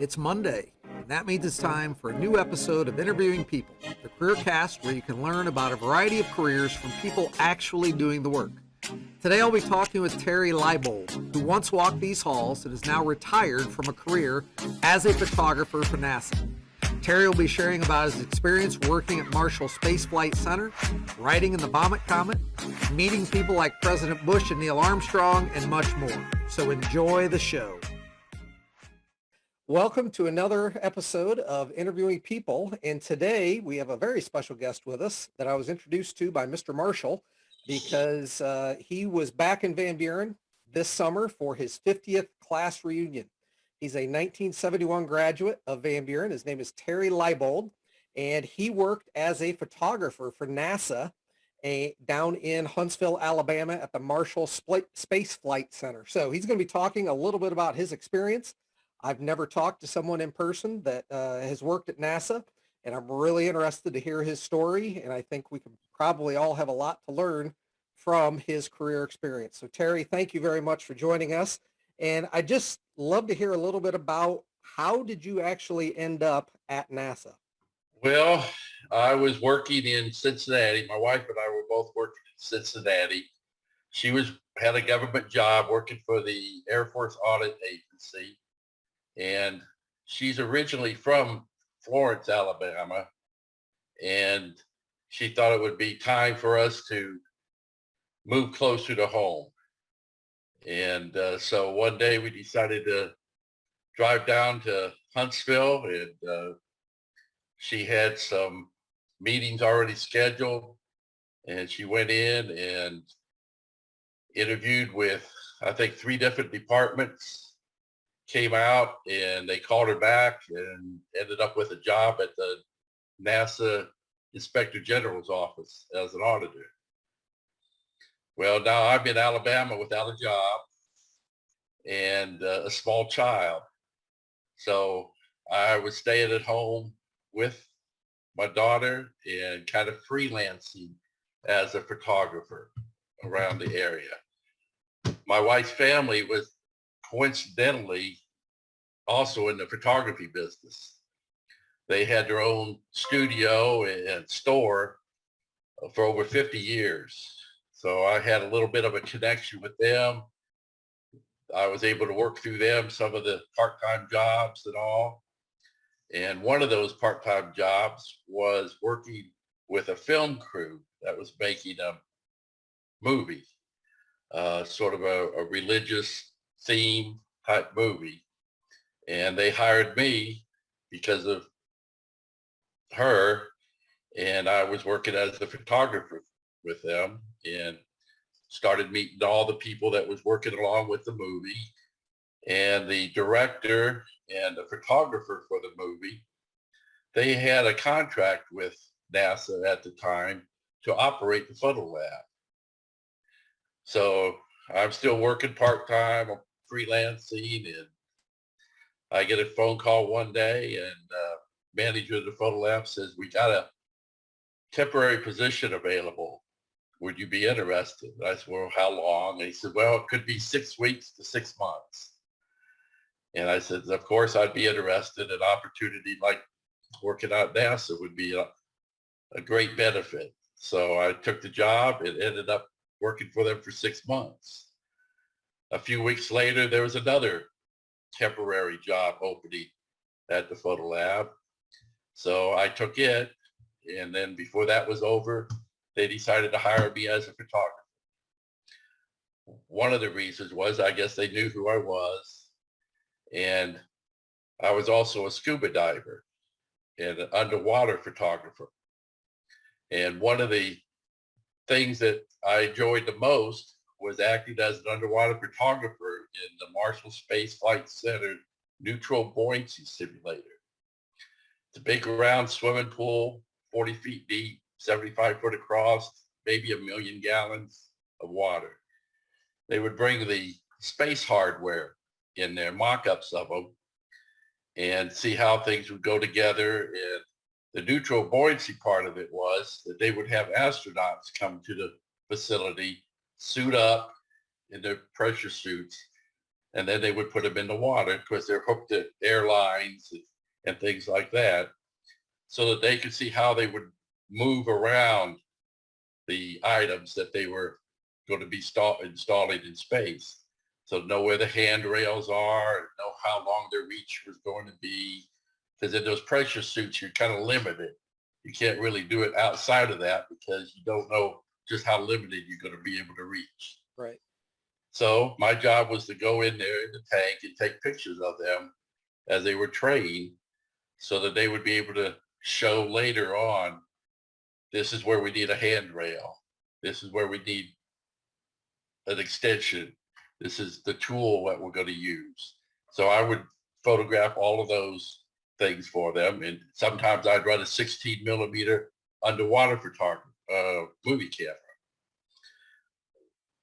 It's Monday, and that means it's time for a new episode of Interviewing People, the career cast where you can learn about a variety of careers from people actually doing the work. Today I'll be talking with Terry Leibold, who once walked these halls and is now retired from a career as a photographer for NASA. Terry will be sharing about his experience working at Marshall Space Flight Center, riding in the Vomit Comet, meeting people like President Bush and Neil Armstrong, and much more. So enjoy the show. Welcome to another episode of Interviewing People, and today we have a very special guest with us that I was introduced to by Mr. Marshall because he was back in Van Buren this summer for his 50th class reunion. He's a 1971 graduate of Van Buren. His name is Terry Leibold, and he worked as a photographer for NASA down in Huntsville, Alabama at the Marshall Space Flight Center. So he's going to be talking a little bit about his experience. I've never talked to someone in person that has worked at NASA, and I'm really interested to hear his story, and I think we can probably all have a lot to learn from his career experience. So Terry, thank you very much for joining us, and I just love to hear a little bit about how did you actually end up at NASA? Well, I was working in Cincinnati. My wife and I were both working in Cincinnati. She had a government job working for the Air Force Audit Agency. And she's originally from Florence, Alabama, and she thought it would be time for us to move closer to home. And so one day we decided to drive down to Huntsville, and she had some meetings already scheduled, and she went in and interviewed with, I think, 3 different departments. Came out and they called her back and ended up with a job at the NASA Inspector General's office as an auditor. Well, now I'm in Alabama without a job and a small child. So I was staying at home with my daughter and kind of freelancing as a photographer around the area. My wife's family was coincidentally also in the photography business. They had their own studio and store for over 50 years. So I had a little bit of a connection with them. I was able to work through them some of the part-time jobs and all. And one of those part-time jobs was working with a film crew that was making a movie, sort of a religious theme type movie. And they hired me because of her, and I was working as a photographer with them and started meeting all the people that was working along with the movie. And the director and the photographer for the movie, they had a contract with NASA at the time to operate the photo lab. So I'm still working part-time, freelancing, and I get a phone call one day, and manager of the photo lab says, "We got a temporary position available. Would you be interested?" And I said, "Well, how long?" And he said, "Well, it could be 6 weeks to 6 months." And I said, "Of course, I'd be interested. An opportunity like working at NASA would be a great benefit." So I took the job and ended up working for them for 6 months. A few weeks later, there was another temporary job opening at the photo lab. So I took it, and then before that was over, they decided to hire me as a photographer. One of the reasons was, I guess they knew who I was, and I was also a scuba diver and an underwater photographer. And one of the things that I enjoyed the most was acting as an underwater photographer in the Marshall Space Flight Center neutral buoyancy simulator. It's a big round swimming pool, 40 feet deep, 75 foot across, maybe 1 million gallons of water. They would bring the space hardware in there, mock-ups of them, and see how things would go together. And the neutral buoyancy part of it was that they would have astronauts come to the facility, suit up in their pressure suits, and then they would put them in the water because they're hooked to airlines and things like that, so that they could see how they would move around the items that they were going to be installing in space. So know where the handrails are, and know how long their reach was going to be. Because in those pressure suits, you're kind of limited. You can't really do it outside of that because you don't know just how limited you're going to be able to reach. Right. So my job was to go in there in the tank and take pictures of them as they were trained, so that they would be able to show later on, this is where we need a handrail. This is where we need an extension. This is the tool that we're going to use. So I would photograph all of those things for them. And sometimes I'd run a 16 millimeter underwater photography, movie camera.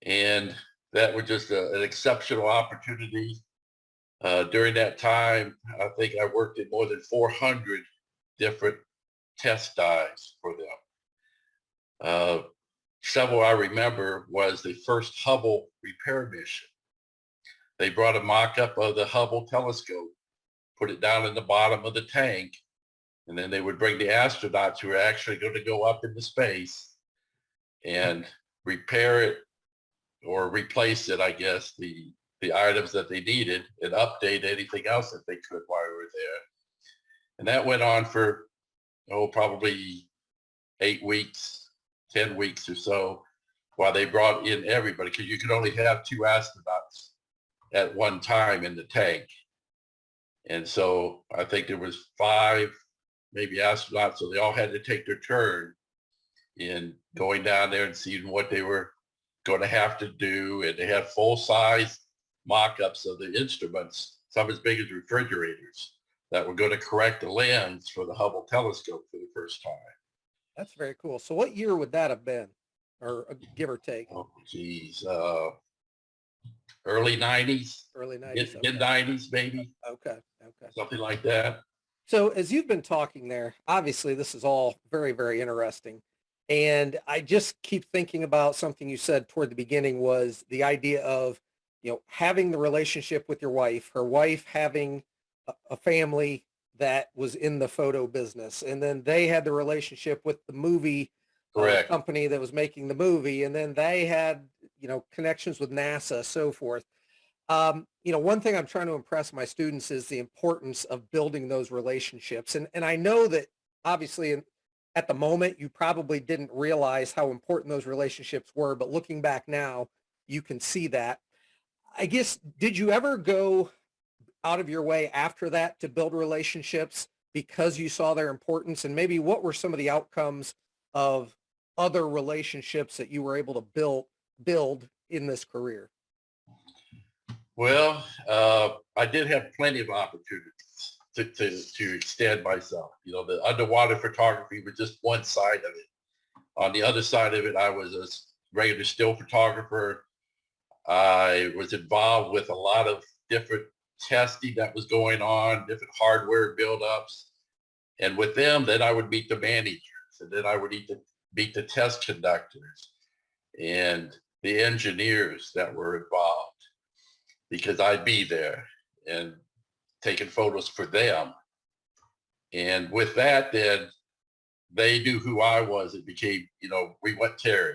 And that was just an exceptional opportunity. During that time, I think I worked in more than 400 different test dives for them. Several I remember was the first Hubble repair mission. They brought a mock-up of the Hubble telescope, put it down in the bottom of the tank, and then they would bring the astronauts who were actually going to go up into space and repair it or replace it, I guess, the items that they needed, and update anything else that they could while we were there. And that went on for, probably 8 weeks, 10 weeks or so, while they brought in everybody, because you could only have 2 astronauts at one time in the tank. And so I think there was 5 maybe astronauts, so they all had to take their turn in going down there and seeing what they were going to have to do. And they had full-size mock-ups of the instruments, some as big as refrigerators, that were going to correct the lens for the Hubble telescope for the first time. That's very cool. So what year would that have been, or give or take? Oh, geez. Early 90s, Early 90s. mid 90s, maybe, Okay. Okay. something like that. So as you've been talking there, obviously this is all very, very interesting. And I just keep thinking about something you said toward the beginning, was the idea of, having the relationship with your wife, her wife having a family that was in the photo business. And then they had the relationship with the movie Correct. company that was making the movie. And then they had, connections with NASA, so forth. One thing I'm trying to impress my students is the importance of building those relationships. And I know that obviously at the moment, you probably didn't realize how important those relationships were, but looking back now, you can see that. I guess, did you ever go out of your way after that to build relationships because you saw their importance? And maybe what were some of the outcomes of other relationships that you were able to build in this career? Well, I did have plenty of opportunities to extend myself. The underwater photography was just one side of it. On the other side of it, I was a regular still photographer. I was involved with a lot of different testing that was going on, different hardware buildups. And with them, then I would meet the managers, and then I would meet the test conductors and the engineers that were involved, because I'd be there and taking photos for them. And with that, then they knew who I was. It became, we want Terry,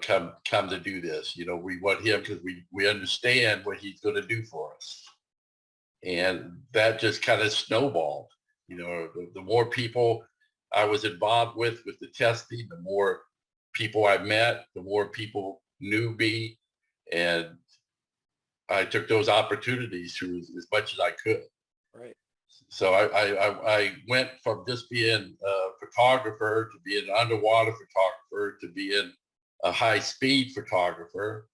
come to do this. We want him because we understand what he's going to do for us. And that just kind of snowballed. The more people I was involved with the testing, the more people I met, the more people knew me. And I took those opportunities through as much as I could. Right. So I went from just being a photographer to being an underwater photographer to being a high speed photographer,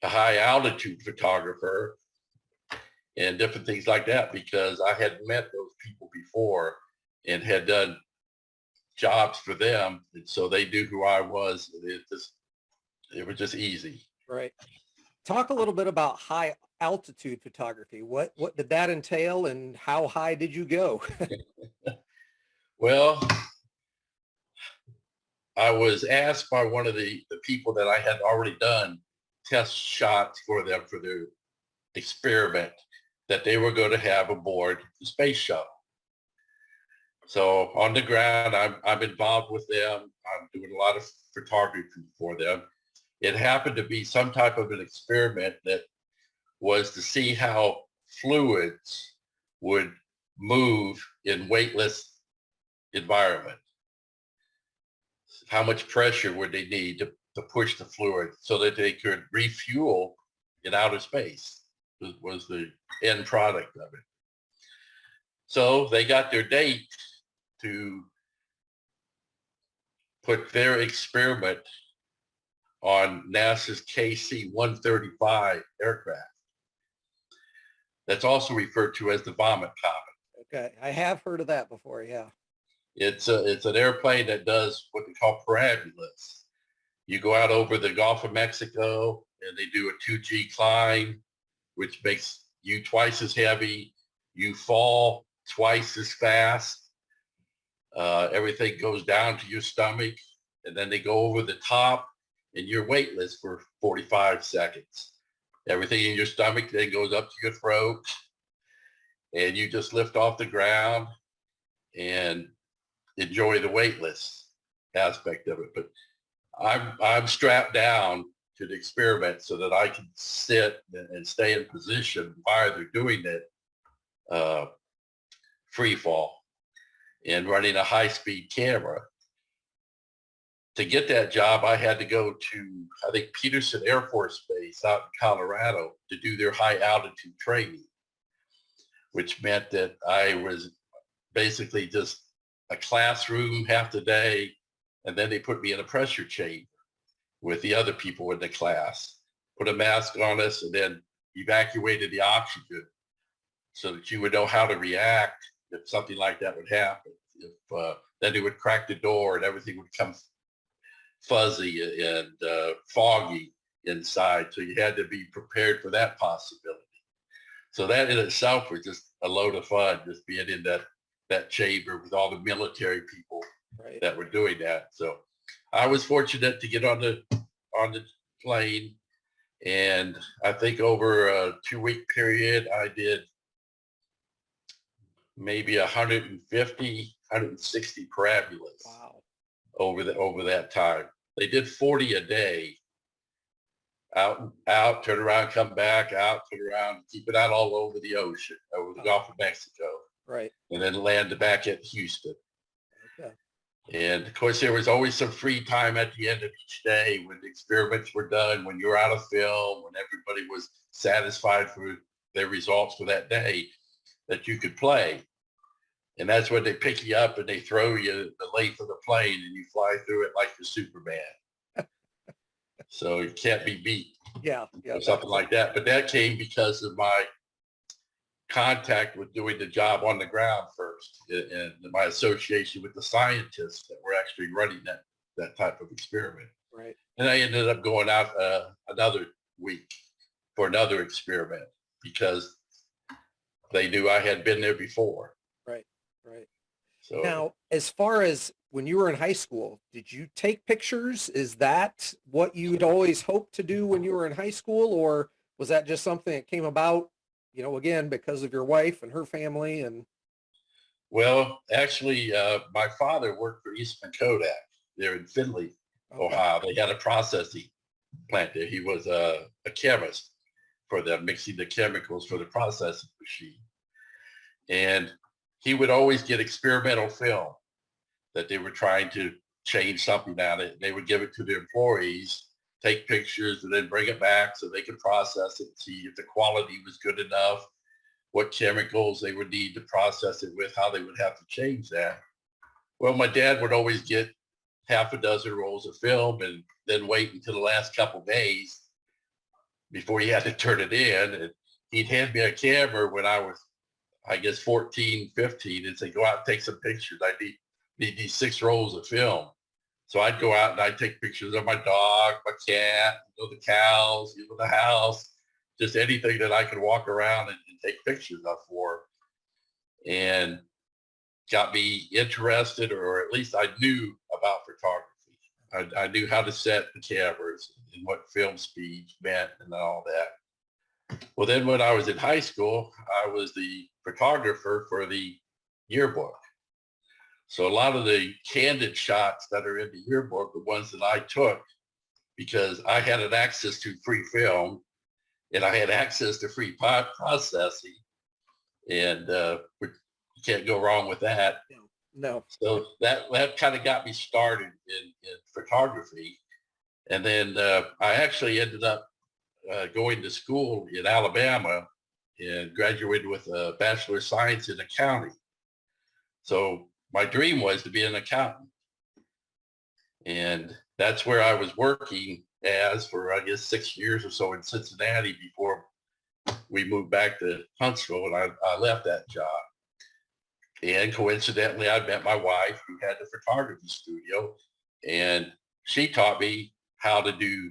a high altitude photographer, and different things like that, because I had met those people before and had done jobs for them. And so they knew who I was. It was just easy. Right. Talk a little bit about high altitude photography. What did that entail, and how high did you go? Well, I was asked by one of the people that I had already done test shots for them for their experiment that they were going to have aboard the space shuttle. So on the ground, I'm involved with them. I'm doing a lot of photography for them. It happened to be some type of an experiment that was to see how fluids would move in weightless environment. How much pressure would they need to push the fluid so that they could refuel in outer space was the end product of it. So they got their date to put their experiment on NASA's KC-135 aircraft. That's also referred to as the Vomit Comet. Okay, I have heard of that before. Yeah. It's an airplane that does what they call parabolas. You go out over the Gulf of Mexico and they do a 2G climb, which makes you twice as heavy. You fall twice as fast. Everything goes down to your stomach, and then they go over the top and you're weightless for 45 seconds. Everything in your stomach then goes up to your throat, and you just lift off the ground and enjoy the weightless aspect of it. But I'm strapped down to the experiment so that I can sit and stay in position while they're doing it, free fall, and running a high-speed camera. To get that job, I had to go to, I think, Peterson Air Force Base out in Colorado to do their high altitude training, which meant that I was basically just a classroom half the day, and then they put me in a pressure chamber with the other people in the class, put a mask on us, and then evacuated the oxygen so that you would know how to react if something like that would happen. Then they would crack the door and everything would come fuzzy and foggy inside. So you had to be prepared for that possibility. So that in itself was just a load of fun, just being in that chamber with all the military people that were doing that. So I was fortunate to get on the plane, and I think over a 2-week period, I did maybe 150, 160 parabolas. Wow. Over that time. They did 40 a day. Out, turn around, come back, out, turn around, keep it out all over the ocean, over the Gulf of Mexico. Right. And then land back at Houston. Okay. And of course, there was always some free time at the end of each day when the experiments were done, when you were out of film, when everybody was satisfied for their results for that day, that you could play. And that's when they pick you up and they throw you the length of the plane and you fly through it like you're Superman. So you can't be beat. Yeah. Or something like that. But that came because of my contact with doing the job on the ground first, and my association with the scientists that were actually running that type of experiment. Right. And I ended up going out another week for another experiment because they knew I had been there before. Right. So Now, as far as when you were in high school, did you take pictures? Is that what you'd always hoped to do when you were in high school, or was that just something that came about, again, because of your wife and her family? And well, actually, my father worked for Eastman Kodak there in Findlay, Ohio. They had a processing plant there. He was a chemist for them, mixing the chemicals for the processing machine. And he would always get experimental film that they were trying to change something out of it. They would give it to the employees, take pictures, and then bring it back so they could process it, see if the quality was good enough, what chemicals they would need to process it with, how they would have to change that. Well, my dad would always get half a dozen rolls of film and then wait until the last couple days before he had to turn it in. And he'd hand me a camera when I was, I guess, 14, 15, and say, go out and take some pictures. I need these 6 rolls of film. So I'd go out and I'd take pictures of my dog, my cat, the cows, the house, just anything that I could walk around and take pictures of for. And got me interested, or at least I knew about photography. I knew how to set the cameras and what film speeds meant and all that. Well, then when I was in high school, I was the photographer for the yearbook. So a lot of the candid shots that are in the yearbook are ones that I took because I had an access to free film and I had access to free processing, and you can't go wrong with that. No. So that kind of got me started in photography. And then I actually ended up going to school in Alabama and graduated with a Bachelor of Science in accounting. So my dream was to be an accountant. And that's where I was working as for, I guess, 6 years or so in Cincinnati before we moved back to Huntsville, and I left that job. And coincidentally, I met my wife who had the photography studio, and she taught me how to do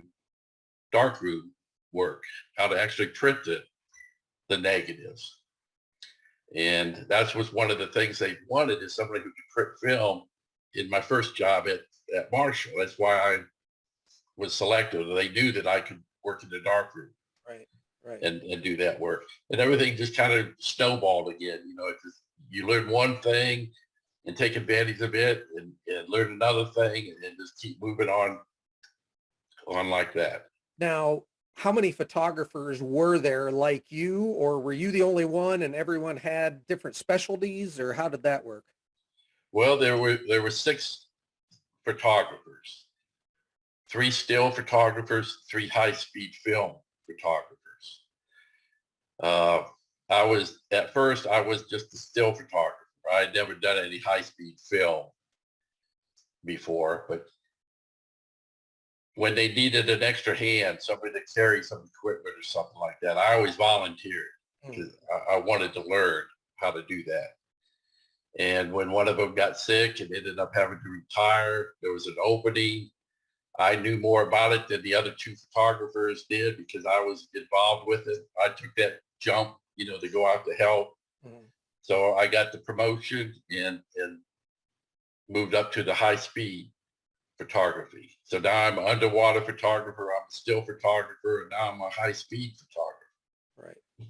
darkroom work, how to actually print the negatives. And that was one of the things they wanted, is somebody who could print film in my first job at Marshall. That's why I was selected. They knew that I could work in the darkroom. Right. And do that work. And everything just kind of snowballed again. You learn one thing and take advantage of it and learn another thing and just keep moving on like that. Now, how many photographers were there like you, or were you the only one and everyone had different specialties, or how did that work? Well, there were 6 photographers, 3 still photographers, 3 high-speed film photographers. At first I was just a still photographer. I'd never done any high-speed film before, but when they needed an extra hand, somebody to carry some equipment or something like that, I always volunteered because I wanted to learn how to do that. And when one of them got sick and ended up having to retire, there was an opening. I knew more about it than the other 2 photographers did because I was involved with it. I took that jump, to go out to help. Mm-hmm. So I got the promotion and moved up to the high speed photography. So now I'm an underwater photographer, I'm a still photographer, and now I'm a high speed photographer. Right.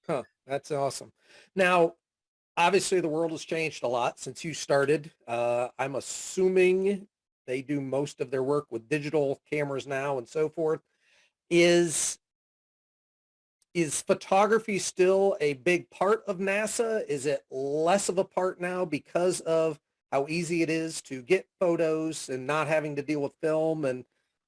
Huh. That's awesome. Now, obviously the world has changed a lot since you started. I'm assuming they do most of their work with digital cameras now and so forth. Is photography still a big part of NASA? Is it less of a part now because of how easy it is to get photos and not having to deal with film? And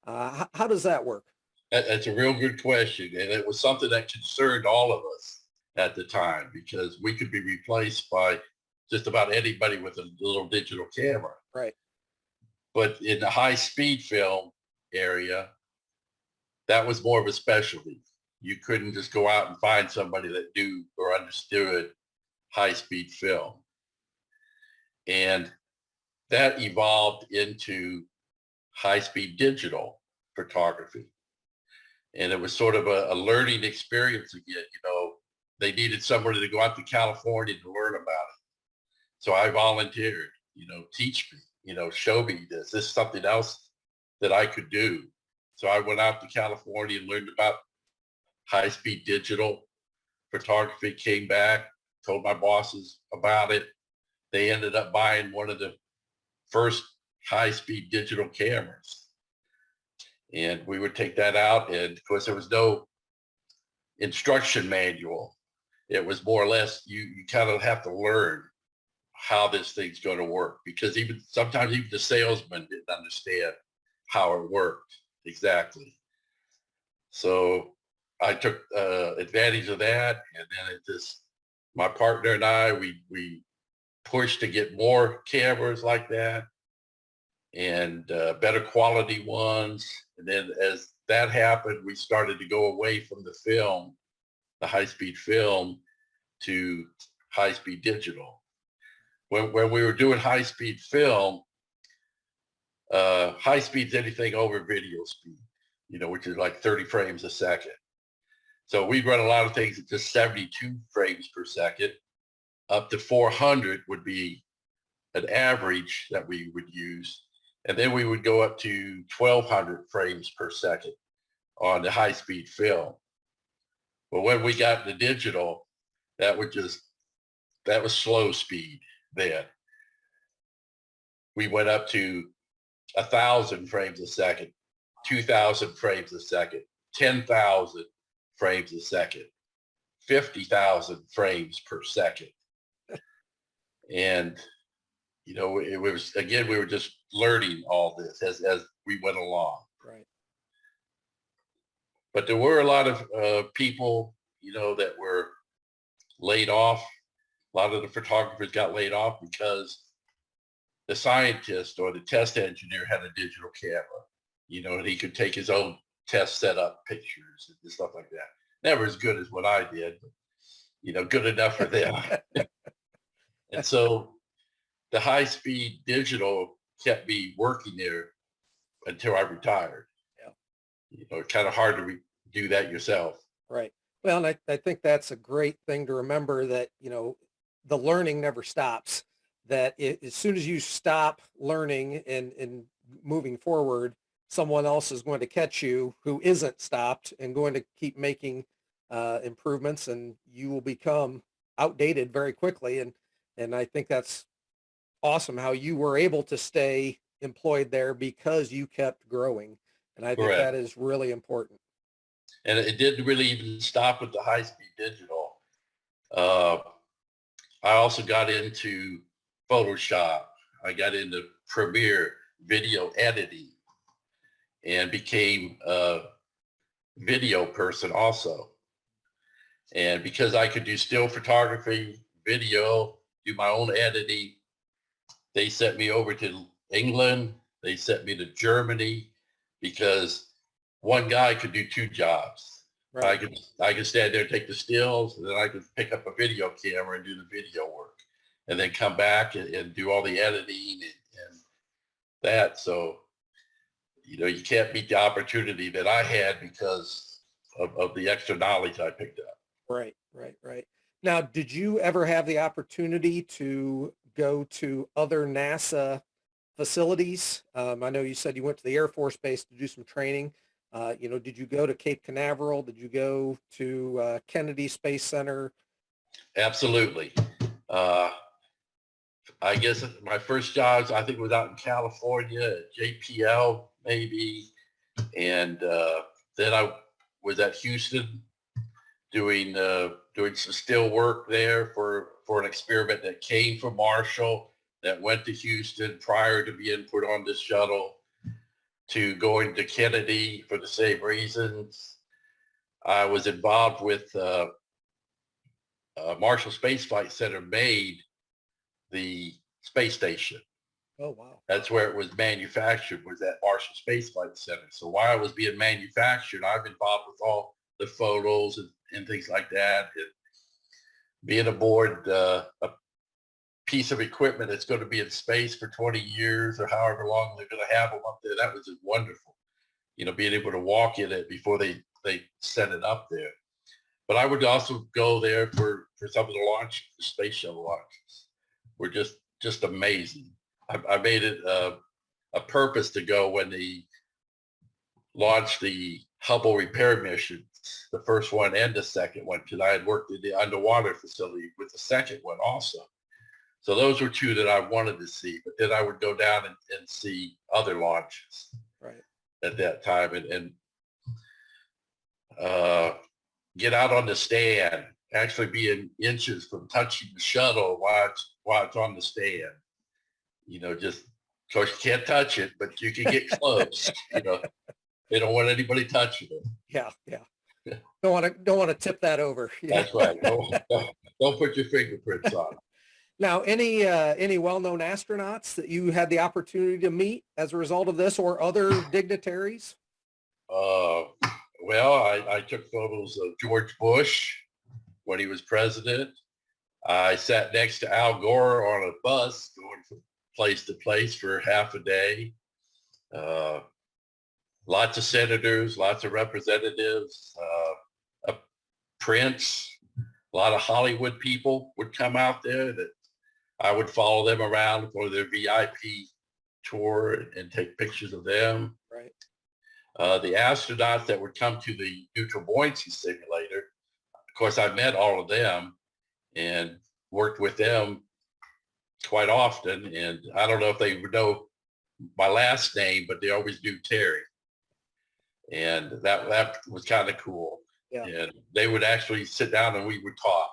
how does that work? That's a real good question. And it was something that concerned all of us at the time because we could be replaced by just about anybody with a little digital camera. Right. But in the high speed film area, that was more of a specialty. You couldn't just go out and find somebody that knew or understood high speed film. And that evolved into high speed digital photography. And it was sort of a learning experience again. They needed somebody to go out to California to learn about it. So I volunteered, teach me, show me this. This is something else that I could do. So I went out to California and learned about high-speed digital photography, came back, told my bosses about it. They ended up buying one of the first high-speed digital cameras. And we would take that out, and of course there was no instruction manual. It was more or less, you kind of have to learn how this thing's going to work because sometimes even the salesman didn't understand how it worked exactly. So I took advantage of that, and then my partner and I, we pushed to get more cameras like that and better quality ones. And then as that happened, we started to go away from the film, the high-speed film, to high-speed digital. When we were doing high-speed film, high speed's anything over video speed, which is like 30 frames a second. So we'd run a lot of things at just 72 frames per second. Up to 400 would be an average that we would use. And then we would go up to 1200 frames per second on the high-speed film. But when we got the digital, that was slow speed then. We went up to 1,000 frames a second, 2,000 frames a second, 10,000 frames a second, 50,000 frames per second. And, it was, again, we were just learning all this as we went along. Right. But there were a lot of people, that were laid off. A lot of the photographers got laid off because the scientist or the test engineer had a digital camera, and he could take his own test setup pictures and stuff like that. Never as good as what I did, but, good enough for them. And so the high-speed digital kept me working there until I retired. Yeah. It's kind of hard to do that yourself. Right. Well, and I think that's a great thing to remember, that, the learning never stops, that as soon as you stop learning and moving forward, someone else is going to catch you who isn't stopped and going to keep making improvements, and you will become outdated very quickly. And I think that's awesome how you were able to stay employed there because you kept growing. And I think Correct. that is really important. And it didn't really even stop with the high-speed digital. I also got into Photoshop. I got into Premiere video editing and became a video person also. And because I could do still photography, video, do my own editing, they sent me over to England. They sent me to Germany because one guy could do two jobs. Right. I could stand there and take the stills, and then I could pick up a video camera and do the video work, and then come back and do all the editing and that. So, you can't beat the opportunity that I had because of the extra knowledge I picked up. Right. Now, did you ever have the opportunity to go to other NASA facilities? I know you said you went to the Air Force Base to do some training. Did you go to Cape Canaveral? Did you go to Kennedy Space Center? Absolutely. I guess my first jobs, I think, was out in California at JPL maybe. And then I was at Houston doing some still work there for an experiment that came from Marshall that went to Houston prior to being put on this shuttle, to going to Kennedy for the same reasons. I was involved with Marshall Space Flight Center made the space station. Oh, wow. That's where it was manufactured, was at Marshall Space Flight Center. So while it was being manufactured, I'm involved with all the photos and things like that. And being aboard a piece of equipment that's going to be in space for 20 years or however long they're going to have them up there, that was just wonderful. Being able to walk in it before they set it up there. But I would also go there for some of the launch, the space shuttle launches were just amazing. I made it a purpose to go when they launched the Hubble repair missions, the first one and the second one, because I had worked in the underwater facility with the second one also. So those were two that I wanted to see, but then I would go down and see other launches Right. at that time and get out on the stand, actually be in inches from touching the shuttle while it's on the stand. Just, of course, you can't touch it, but you can get close. They don't want anybody touching it. Yeah. Don't want to tip that over. That's right. Don't put your fingerprints on it. Now, any well-known astronauts that you had the opportunity to meet as a result of this, or other dignitaries? Well, I took photos of George Bush when he was president. I sat next to Al Gore on a bus going from place to place for half a day. Lots of senators, lots of representatives, a Prince, a lot of Hollywood people would come out there that I would follow them around for their VIP tour and take pictures of them. Right. The astronauts that would come to the neutral buoyancy simulator, of course, I met all of them and worked with them quite often. And I don't know if they would know my last name, but they always knew Terry. And that was kind of cool. Yeah. And they would actually sit down and we would talk.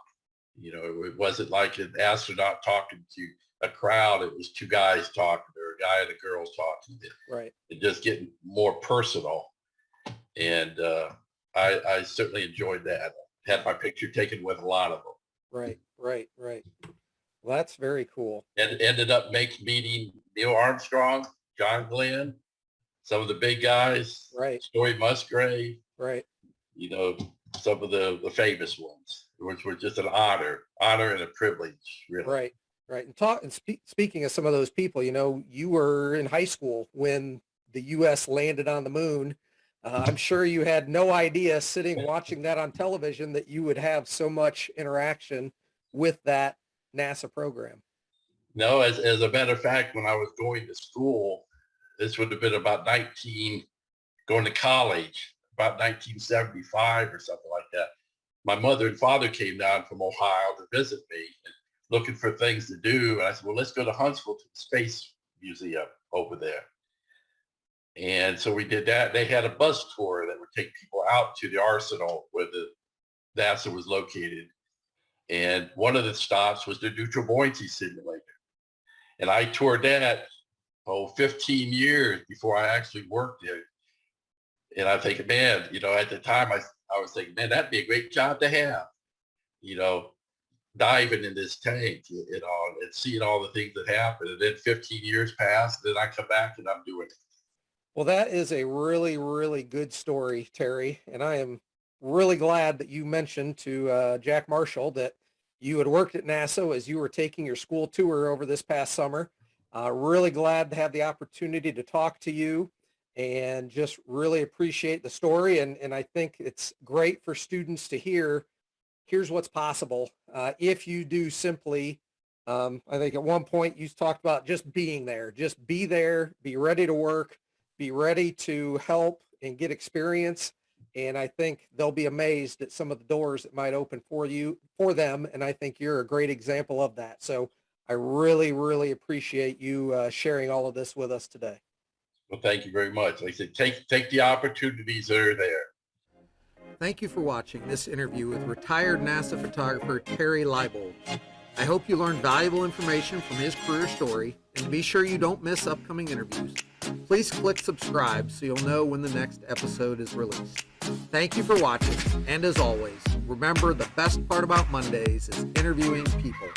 You know, it wasn't like an astronaut talking to a crowd. It was two guys talking, or a guy and a girl talking. Right. And just getting more personal. And I certainly enjoyed that. Had my picture taken with a lot of them. Right. Well, that's very cool. And ended up meeting Neil Armstrong, John Glenn, some of the big guys, Right. Story Musgrave, Right. you know, some of the famous ones, which were just an honor and a privilege, really. Right. And speaking of some of those people, you know, you were in high school when the U.S. landed on the moon. I'm sure you had no idea sitting watching that on television that you would have so much interaction with that NASA program. No, as a matter of fact, when I was going to school, this would have been about going to college, about 1975 or something like that. My mother and father came down from Ohio to visit me and looking for things to do. And I said, well, let's go to Huntsville to the Space Museum over there. And so we did that. They had a bus tour that would take people out to the arsenal where the NASA was located. And one of the stops was the neutral buoyancy simulator. And I toured that, 15 years before I actually worked there. And I'm thinking, man, you know, at the time I was thinking, man, that'd be a great job to have, you know, diving in this tank, you know, and seeing all the things that happen. And then 15 years passed, then I come back and I'm doing it. Well, that is a really, really good story, Terry. And I am really glad that you mentioned to Jack Marshall that you had worked at NASA as you were taking your school tour over this past summer. Really glad to have the opportunity to talk to you and just really appreciate the story. And I think it's great for students to hear, here's what's possible if you do simply, I think at one point you talked about just being there, just be there, be ready to work, be ready to help and get experience. And I think they'll be amazed at some of the doors that might open for them. And I think you're a great example of that. So I really, really appreciate you sharing all of this with us today. Well, thank you very much. Like I said, take the opportunities that are there. Thank you for watching this interview with retired NASA photographer Terry Leibold. I hope you learned valuable information from his career story, and be sure you don't miss upcoming interviews. Please click subscribe so you'll know when the next episode is released. Thank you for watching, and as always, remember the best part about Mondays is interviewing people.